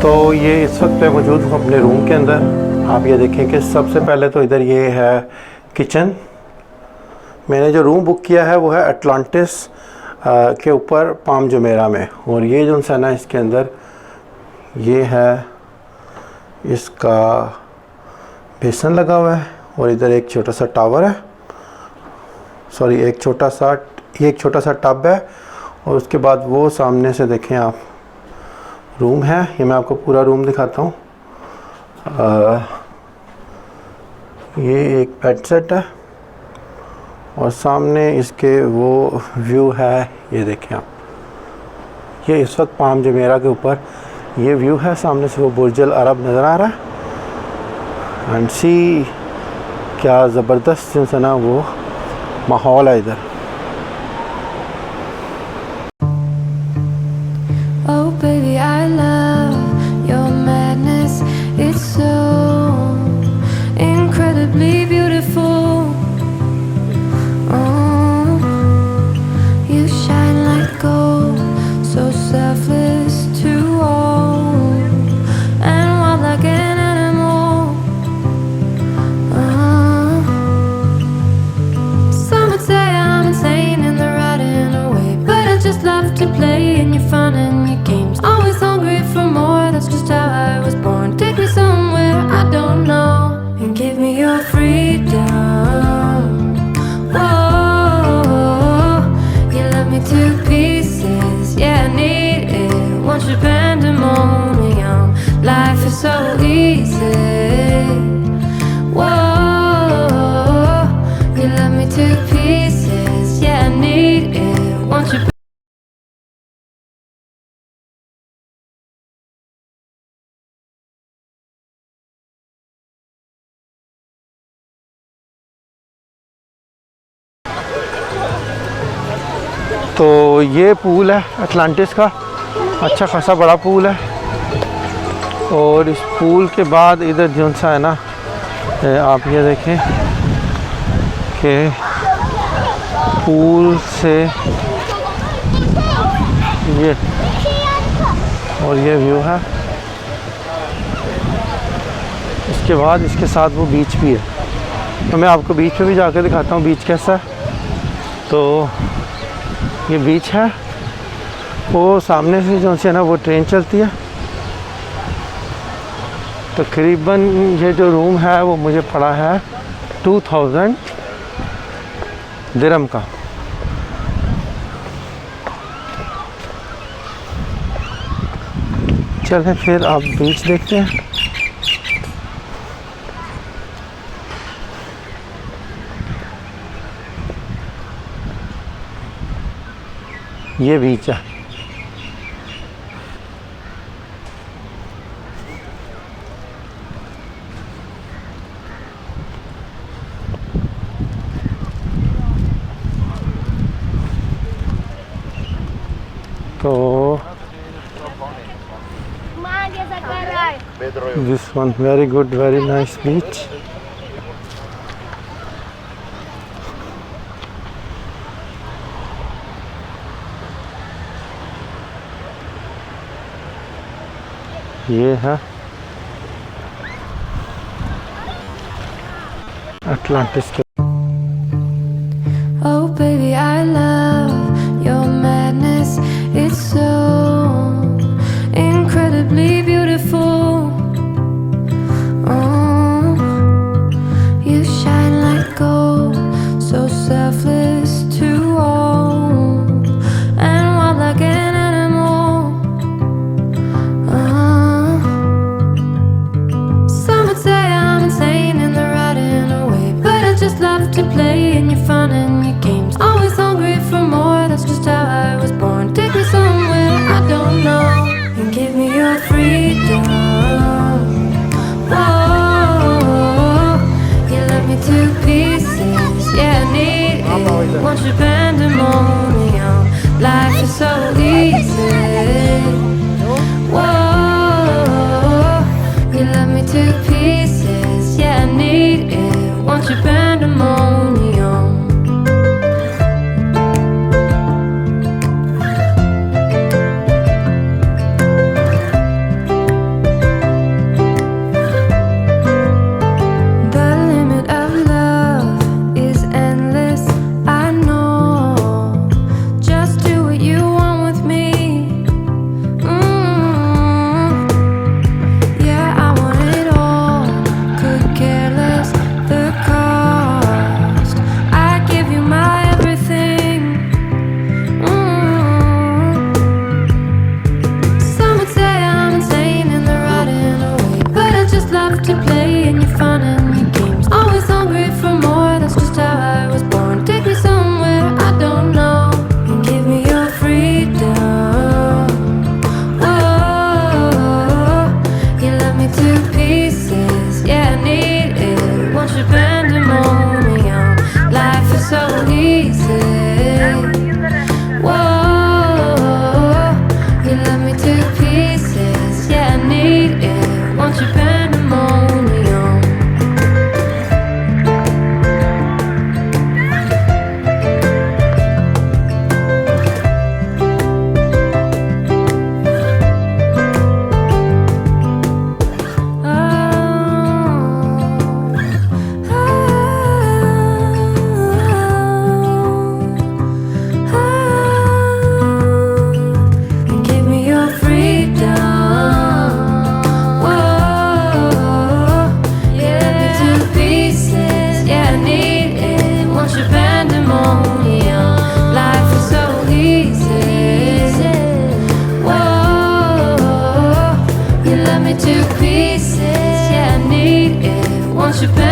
तो ये इस वक्त मैं मौजूद हूँ अपने रूम के अंदर। आप ये देखें कि सबसे पहले तो इधर ये है किचन। मैंने जो रूम बुक किया है वो है अटलांटिस के ऊपर पाम जुमेरा में, और ये जो सा ना इसके अंदर ये है इसका बेसन लगा हुआ है, और इधर एक छोटा सा टावर है, सॉरी एक छोटा सा टब है, और उसके बाद वो सामने से देखें आप रूम है। ये मैं आपको पूरा रूम दिखाता हूँ। ये एक बेड सेट है और सामने इसके वो व्यू है, ये देखें आप। ये इस वक्त पाम जुमेरा के ऊपर ये व्यू है, सामने से वो बुर्ज अल अरब नज़र आ रहा है। एंड सी क्या ज़बरदस्त जो है ना वो माहौल है इधर। Oh baby, I love your madness. It's so incredibly beautiful. Oh, you shine like gold, so selfless to all, and wild like an animal. Some would say I'm insane and they're riding away, but I just love to play in your fun and your games. Always hungry for more, that's just how I was born. Take me somewhere I don't know and give me your freedom. Whoa, you love me to pieces, yeah I need it. Want your pandemonium, life is so easy. Whoa, you love me to pieces, yeah I need it. Want your तो ये pool है Atlantis का, अच्छा खासा बड़ा pool है। और इस पूल के बाद इधर जो सा है ना, आप ये देखें कि पूल से ये और ये व्यू है। इसके बाद इसके साथ वो बीच भी है, तो मैं आपको बीच पे भी जाकर दिखाता हूँ बीच कैसा है। तो ये बीच है, वो सामने से जो है ना वो ट्रेन चलती है। तकरीबन ये जो रूम है वो मुझे पड़ा है 2000 दिरहम का। चलें फिर आप बीच देखते हैं। ये बीच है। तो this one very good, very nice beach. ये है अटलांटिस के। Oh baby, I love your madness. It's so incredibly beautiful. Oh, you shine like gold, so selfless to all, and wild like an animal. Some would say I'm insane and they're riding away, but I just love me to pieces. Yeah, I need it. Won't you bend